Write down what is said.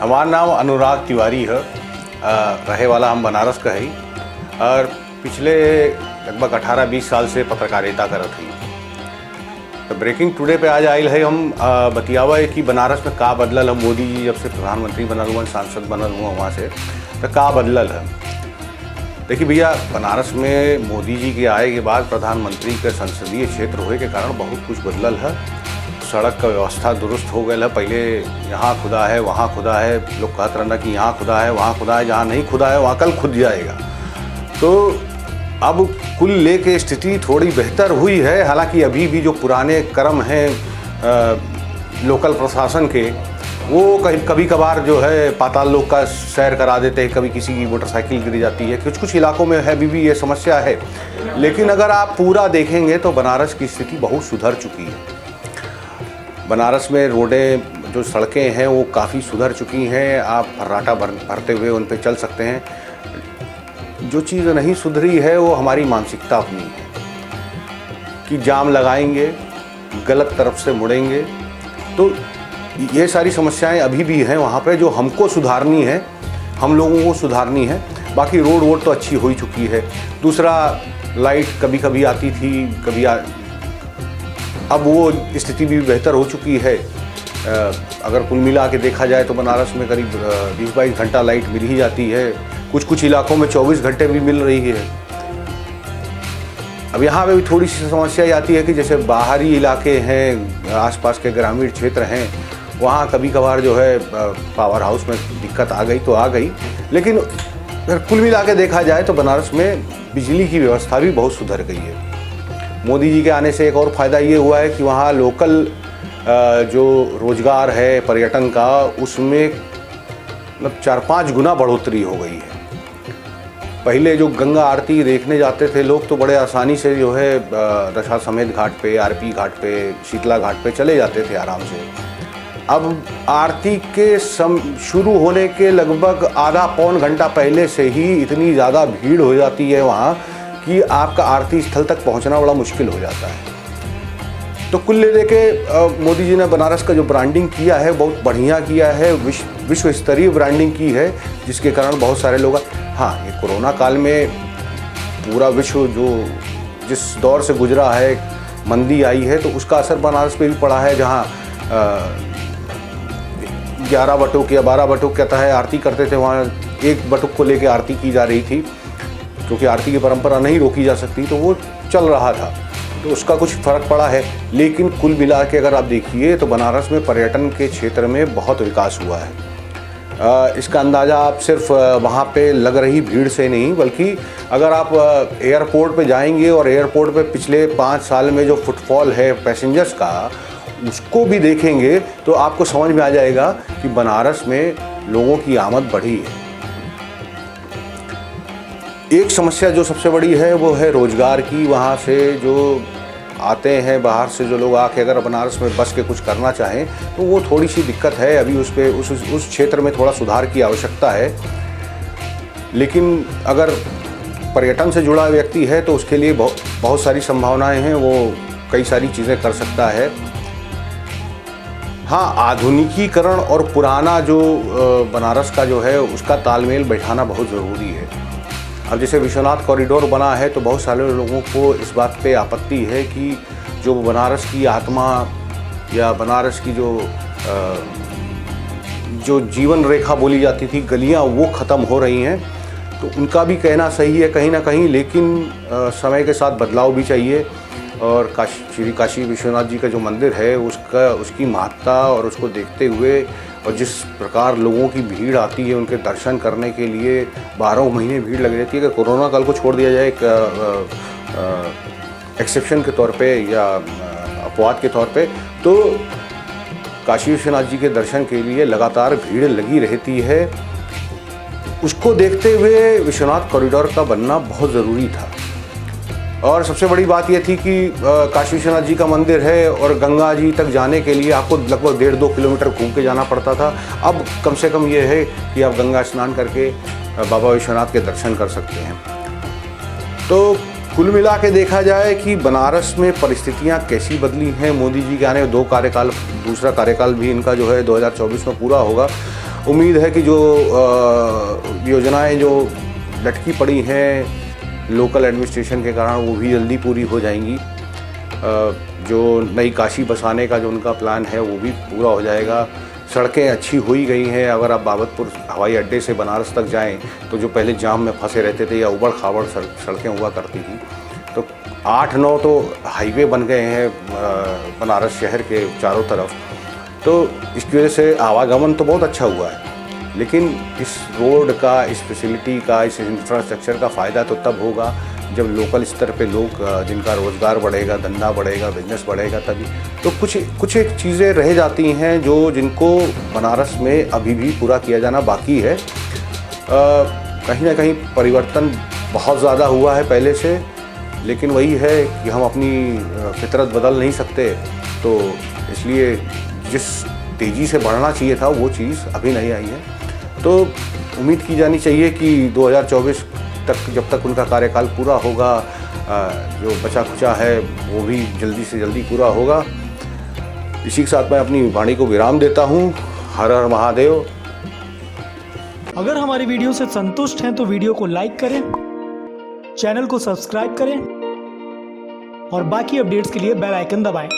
हमारा नाम अनुराग तिवारी है। रहे वाला हम बनारस का ही और पिछले लगभग 18-20 साल से पत्रकारिता करत हई। तो ब्रेकिंग टुडे पे आज आयल है हम बतियावा है कि बनारस में का बदलल है। मोदी जी जब से प्रधानमंत्री बनल हुआ, सांसद बनल हुआ वहाँ से तो का बदलल है। देखिए भैया, बनारस में मोदी जी के आए के बाद प्रधानमंत्री के संसदीय क्षेत्र होने के कारण बहुत कुछ बदलल है। सड़क का व्यवस्था दुरुस्त हो गया है। पहले यहाँ खुदा है वहाँ खुदा है, लोग कहते रहना कि यहाँ खुदा है वहाँ खुदा है, जहाँ नहीं खुदा है वहाँ कल खुद जाएगा। तो अब कुल लेके स्थिति थोड़ी बेहतर हुई है। हालांकि अभी भी जो पुराने क्रम हैं लोकल प्रशासन के, वो कभी कभार जो है पाताल लोक का सैर करा देते हैं, कभी किसी की मोटरसाइकिल गिर जाती है, कुछ इलाकों में है अभी भी ये समस्या है। लेकिन अगर आप पूरा देखेंगे तो बनारस की स्थिति बहुत सुधर चुकी है। बनारस में रोडें जो सड़कें हैं वो काफ़ी सुधर चुकी हैं। आप फर्राटा भरते हुए उन पे चल सकते हैं। जो चीज़ नहीं सुधरी है वो हमारी मानसिकता अपनी है कि जाम लगाएंगे, गलत तरफ से मुड़ेंगे। तो ये सारी समस्याएं अभी भी हैं वहाँ पे, जो हमको सुधारनी है, हम लोगों को सुधारनी है। बाकी रोड तो अच्छी हो ही चुकी है। दूसरा, लाइट कभी कभी आती थी, अब वो स्थिति भी बेहतर हो चुकी है। अगर कुल मिला के देखा जाए तो बनारस में करीब 20-22 घंटा लाइट मिल ही जाती है। कुछ इलाकों में 24 घंटे भी मिल रही है। अब यहाँ पे भी थोड़ी सी समस्या आती है कि जैसे बाहरी इलाके हैं, आसपास के ग्रामीण क्षेत्र हैं, वहाँ कभी कभार जो है पावर हाउस में दिक्कत आ गई तो आ गई। लेकिन अगर कुल मिला के देखा जाए तो बनारस में बिजली की व्यवस्था भी बहुत सुधर गई है। मोदी जी के आने से एक और फ़ायदा ये हुआ है कि वहाँ लोकल जो रोज़गार है पर्यटन का, उसमें मतलब 4-5 गुना बढ़ोतरी हो गई है। पहले जो गंगा आरती देखने जाते थे लोग तो बड़े आसानी से जो है दशाश्वमेध घाट पे, आरपी घाट पे, शीतला घाट पे चले जाते थे आराम से। अब आरती के शुरू होने के लगभग आधा-पौन घंटा पहले से ही इतनी ज़्यादा भीड़ हो जाती है वहाँ कि आपका आरती स्थल तक पहुँचना बड़ा मुश्किल हो जाता है। तो कुल ले के मोदी जी ने बनारस का जो ब्रांडिंग किया है बहुत बढ़िया किया है, विश्व स्तरीय ब्रांडिंग की है, जिसके कारण बहुत सारे लोग, हाँ, ये कोरोना काल में पूरा विश्व जो जिस दौर से गुजरा है, मंदी आई है, तो उसका असर बनारस पे भी पड़ा है। जहाँ 11 बटुक या 12 बटुक कहता है आरती करते थे, वहाँ 1 बटुक को लेके आरती की जा रही थी, क्योंकि आरती की परंपरा नहीं रोकी जा सकती, तो वो चल रहा था। तो उसका कुछ फ़र्क पड़ा है। लेकिन कुल मिला के अगर आप देखिए तो बनारस में पर्यटन के क्षेत्र में बहुत विकास हुआ है। इसका अंदाज़ा आप सिर्फ वहाँ पे लग रही भीड़ से नहीं, बल्कि अगर आप एयरपोर्ट पे जाएंगे और एयरपोर्ट पे पिछले 5 साल में जो फुटफॉल है पैसेंजर्स का, उसको भी देखेंगे तो आपको समझ में आ जाएगा कि बनारस में लोगों की आमद बढ़ी है। एक समस्या जो सबसे बड़ी है वो है रोज़गार की। वहाँ से जो आते हैं बाहर से जो लोग आके अगर बनारस में बस के कुछ करना चाहें तो वो थोड़ी सी दिक्कत है। अभी उस क्षेत्र में थोड़ा सुधार की आवश्यकता है। लेकिन अगर पर्यटन से जुड़ा व्यक्ति है तो उसके लिए बहुत सारी संभावनाएं हैं, वो कई सारी चीज़ें कर सकता है। हाँ, आधुनिकीकरण और पुराना जो बनारस का जो है उसका तालमेल बैठाना बहुत ज़रूरी है। अब जैसे विश्वनाथ कॉरिडोर बना है तो बहुत सारे लोगों को इस बात पे आपत्ति है कि जो बनारस की आत्मा या बनारस की जो जीवन रेखा बोली जाती थी, गलियां, वो ख़त्म हो रही हैं। तो उनका भी कहना सही है कहीं ना कहीं, लेकिन समय के साथ बदलाव भी चाहिए। और श्री काशी विश्वनाथ जी का जो मंदिर है उसकी महत्ता और उसको देखते हुए और जिस प्रकार लोगों की भीड़ आती है उनके दर्शन करने के लिए, 12 महीने भीड़ लग रहती है। अगर कोरोना काल को छोड़ दिया जाए एक एक्सेप्शन के तौर पे या अपवाद के तौर पे, तो काशी विश्वनाथ जी के दर्शन के लिए लगातार भीड़ लगी रहती है। उसको देखते हुए विश्वनाथ कॉरिडोर का बनना बहुत ज़रूरी था। और सबसे बड़ी बात यह थी कि काशी विश्वनाथ जी का मंदिर है और गंगा जी तक जाने के लिए आपको लगभग 1.5-2 किलोमीटर घूम के जाना पड़ता था। अब कम से कम ये है कि आप गंगा स्नान करके बाबा विश्वनाथ के दर्शन कर सकते हैं। तो कुल मिला के देखा जाए कि बनारस में परिस्थितियां कैसी बदली हैं मोदी जी के आने, दूसरा कार्यकाल भी इनका जो है 2024 में पूरा होगा। उम्मीद है कि जो योजनाएं जो लटकी पड़ी हैं लोकल एडमिनिस्ट्रेशन के कारण वो भी जल्दी पूरी हो जाएंगी। जो नई काशी बसाने का जो उनका प्लान है वो भी पूरा हो जाएगा। सड़कें अच्छी हो ही गई हैं। अगर आप बाबतपुर हवाई अड्डे से बनारस तक जाएं तो जो पहले जाम में फंसे रहते थे या उबड़ खाबड़ सड़कें हुआ करती थी, तो 8-9 तो हाईवे बन गए हैं बनारस शहर के चारों तरफ। तो इसकी वजह से आवागमन तो बहुत अच्छा हुआ है, लेकिन इस रोड का, इस फैसिलिटी का, इस इंफ्रास्ट्रक्चर का फ़ायदा तो तब होगा जब लोकल स्तर पे लोग जिनका रोज़गार बढ़ेगा, धंधा बढ़ेगा, बिजनेस बढ़ेगा तभी। तो कुछ एक चीज़ें रह जाती हैं जो जिनको बनारस में अभी भी पूरा किया जाना बाकी है। कहीं ना कहीं परिवर्तन बहुत ज़्यादा हुआ है पहले से, लेकिन वही है कि हम अपनी फितरत बदल नहीं सकते, तो इसलिए जिस तेज़ी से बढ़ना चाहिए था वो चीज़ अभी नहीं आई है। तो उम्मीद की जानी चाहिए कि 2024 तक, जब तक उनका कार्यकाल पूरा होगा, जो बचा खुचा है वो भी जल्दी से जल्दी पूरा होगा। इसी के साथ मैं अपनी वाणी को विराम देता हूँ। हर हर महादेव। अगर हमारी वीडियो से संतुष्ट हैं तो वीडियो को लाइक करें, चैनल को सब्सक्राइब करें और बाकी अपडेट्स के लिए बेल आइकन दबाएं।